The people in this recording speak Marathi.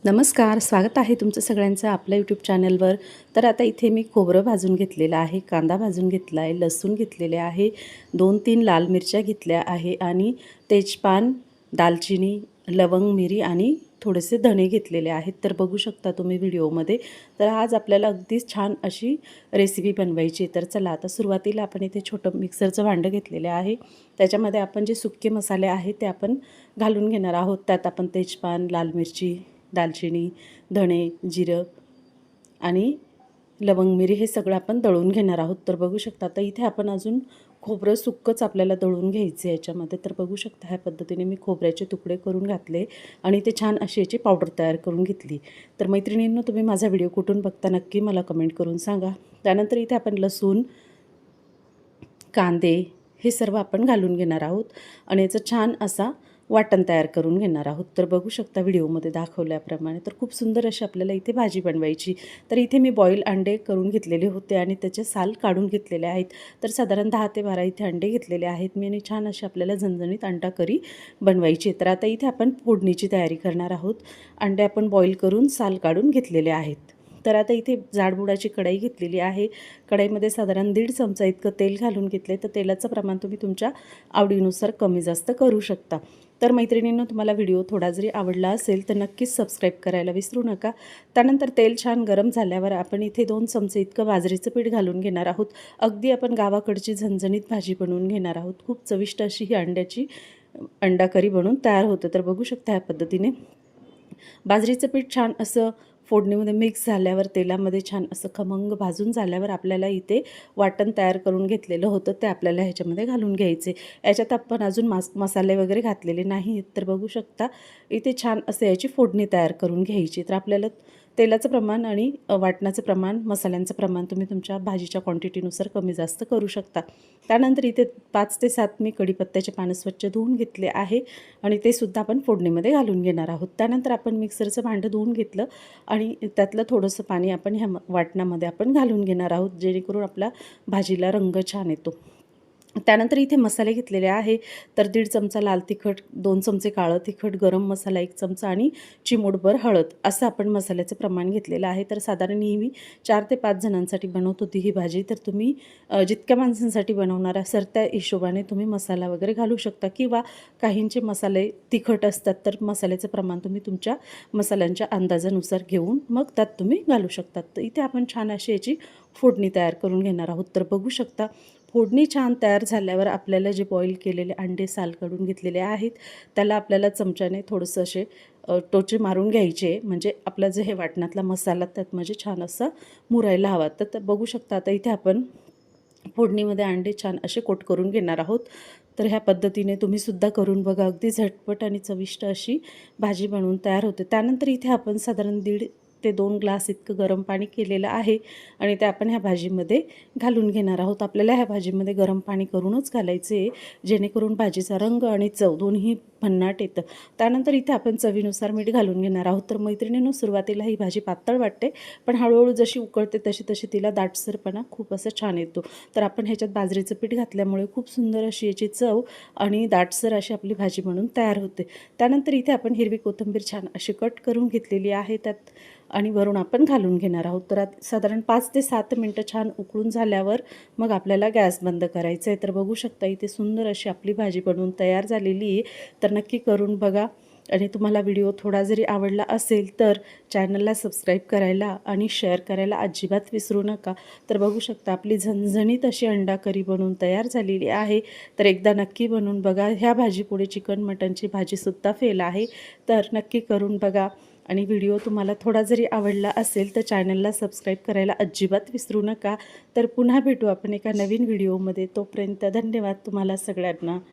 नमस्कार, स्वागत आहे तुमचं सगळ्यांचं आपल्या यूट्यूब चॅनलवर. तर आता इथे मी खोबरं भाजून घेतलेलं आहे, कांदा भाजून घेतला आहे, लसूण घेतलेले आहे, 2-3 लाल मिरच्या घेतल्या आहे आणि तेजपान, दालचिनी, लवंग, मिरी आणि थोडेसे धणे घेतलेले आहेत. तर बघू शकता तुम्ही व्हिडिओमध्ये. तर आज आपल्याला अगदीच छान अशी रेसिपी बनवायची. तर चला आता सुरुवातीला आपण इथे छोटं मिक्सरचं भांडं घेतलेलं आहे. त्याच्यामध्ये आपण जे सुके मसाले आहेत ते आपण घालून घेणार आहोत. त्यात आपण तेजपान, लाल मिरची, दालचिनी, धणे, जिरं आणि लवंग, मिरी हे सगळं आपण दळून घेणार आहोत. तर बघू शकता आता इथे आपण अजून खोबरं सुक्कंच आपल्याला दळून घ्यायचं आहे याच्यामध्ये. तर बघू शकता ह्या पद्धतीने मी खोबऱ्याचे तुकडे करून घातले आणि ते छान अशी याची पावडर तयार करून घेतली. तर मैत्रिणींनो, तुम्ही माझा व्हिडिओ कुठून बघता नक्की मला कमेंट करून सांगा. त्यानंतर इथे आपण लसूण, कांदे हे सर्व आपण घालून घेणार आहोत आणि याचं छान असा वाटण तयार करून घेणार आहोत. तर बघू शकता व्हिडिओमध्ये दाखवल्याप्रमाणे. तर खूप सुंदर अशी आपल्याला इथे भाजी बनवायची. तर इथे मी बॉईल अंडे करून घेतलेले होते आणि त्याचे साल काढून घेतलेले आहेत. तर साधारण 10 ते 12 इथे अंडे घेतलेले आहेत मी आणि छान अशी आपल्याला झणझणीत अंडा करी बनवायची. तर आता इथे आपण फोडणीची तयारी करणार आहोत. अंडे आपण बॉईल करून साल काढून घेतलेले आहेत. तर आता इथे जाडबुडाची कढई घेतलेली आहे. कढईमध्ये साधारण 1.5 चमचा इतकं तेल घालून घेतले. तर तेलाचं प्रमाण तुम्ही तुमच्या आवडीनुसार कमी जास्त करू शकता. तर मैत्रिणींनो, तुम्हाला व्हिडिओ थोडा जरी आवडला असेल तर नक्कीच सबस्क्राईब करायला विसरू नका. त्यानंतर तेल छान गरम झाल्यावर आपण इथे 2 चमचे इतकं बाजरीचं पीठ घालून घेणार आहोत. अगदी आपण गावाकडची झणझणीत भाजी बनवून घेणार आहोत. खूप चविष्ट अशी ही अंडा करी बनवून तयार होतं. तर बघू शकता ह्या पद्धतीने बाजरीचं पीठ छान असं फोडणीमध्ये मिक्स झाल्यावर, तेलामध्ये छान असं खमंग भाजून झाल्यावर आपल्याला इथे वाटण तयार करून घेतलेलं होतं ते आपल्याला ह्याच्यामध्ये घालून घ्यायचे. याच्यात आपण अजून मसाले वगैरे घातलेले नाहीत. तर बघू शकता इथे छान असं याची फोडणी तयार करून घ्यायची. तर आपल्याला तेलाचं प्रमाण आणि वाटणाचं प्रमाण, मसाल्यांचं प्रमाण तुम्ही तुमच्या भाजीच्या क्वांटिटीनुसार कमी जास्त करू शकता. त्यानंतर इथे 5 ते 7 मी कढीपत्त्याचे पानं स्वच्छ धुवून घेतले आहे आणि ते सुद्धा आपण फोडणीमध्ये घालून घेणार आहोत. त्यानंतर आपण मिक्सरचं भांडं धुवून घेतलं आणि त्यातलं थोडंसं पाणी आपण ह्या वाटणामध्ये आपण घालून घेणार आहोत, जेणेकरून आपला भाजीला रंग छान येतो. त्यानंतर इथे मसाले घेतलेले आहे. तर 1.5 चमचा लाल तिखट, 2 चमचे काळं तिखट, गरम मसाला 1 चमचा आणि चिमूटभर हळद असं आपण मसाल्याचं प्रमाण घेतलेलं आहे. तर साधारण ही मी 4 ते 5 जणांसाठी बनवत होती ही भाजी. तर तुम्ही जितक्या माणसांसाठी बनवणार असाल त्या हिशोबाने तुम्ही मसाला वगैरे घालू शकता किंवा काहींचे मसाले तिखट असतात तर मसाल्याचं प्रमाण तुम्ही तुमच्या मसाल्यांच्या अंदाजानुसार घेऊन मग त्यात तुम्ही घालू शकता. तर इथे आपण छान अशी याची फोडणी तयार करून घेणार आहोत. तर बघू शकता फोडणी छान तयार झाल्यावर आपल्याला जे बॉईल केलेले अंडे साल काढून घेतलेले आहेत त्याला आपल्याला चमच्याने थोडंसं असे टोचे मारून घ्यायचे, म्हणजे आपला जे हे वाटणातला मसाला त्यात म्हणजे छान असा मुरायला हवा. तर बघू शकता आता इथे आपण फोडणीमध्ये अंडे छान असे कोट करून घेणार आहोत. तर ह्या पद्धतीने तुम्हीसुद्धा करून बघा. अगदी झटपट आणि चविष्ट अशी भाजी बनवून तयार होते. त्यानंतर इथे आपण साधारण 1.5 ते 2 ग्लास इतकं गरम पाणी केलेलं आहे आणि ते आपण ह्या भाजीमध्ये घालून घेणार आहोत. आपल्याला ह्या भाजीमध्ये गरम पाणी करूनच घालायचे, जेणेकरून भाजीचा रंग आणि चव दोन्ही भन्नाट येतं. त्यानंतर इथे आपण चवीनुसार मीठ घालून घेणार आहोत. तर मैत्रिणींनो, सुरुवातीला ही भाजी पातळ वाटते, पण हळूहळू जशी उकळते तशी तशी तिला दाटसरपणा खूप असं छान येतो. तर आपण ह्याच्यात बाजरीचं पीठ घातल्यामुळे खूप सुंदर अशी याची चव आणि दाटसर अशी आपली भाजी बनवून तयार होते. त्यानंतर इथे आपण हिरवी कोथिंबीर छान अशी कट करून घेतलेली आहे त्यात आणि वरून आपण घालून घेणार आहोत. तर साधारण 5 ते 7 मिनटं छान उकळून झाल्यावर मग आपल्याला गॅस बंद करायचा आहे. तर बघू शकता इथे सुंदर अशी आपली भाजी बनवून तयार झालेली आहे. तर नक्की करून बघा आणि तुम्हाला व्हिडिओ थोडा जरी आवडला असेल तर चॅनलला सबस्क्राईब करायला आणि शेअर करायला अजिबात विसरू नका. तर बघू शकता आपली झणझणीत अशी अंडा करी बनवून तयार झालेली आहे. तर एकदा नक्की बनवून बघा. ह्या भाजीपुढे चिकन मटनची भाजीसुद्धा फेल आहे. तर नक्की करून बघा आणि व्हिडिओ तुम्हाला थोडा जरी आवडला असेल तर चॅनलला सबस्क्राईब करायला अजिबात विसरू नका. तर पुन्हा भेटू आपण एका नवीन व्हिडिओमध्ये. तोपर्यंत धन्यवाद तुम्हाला सगळ्यांना.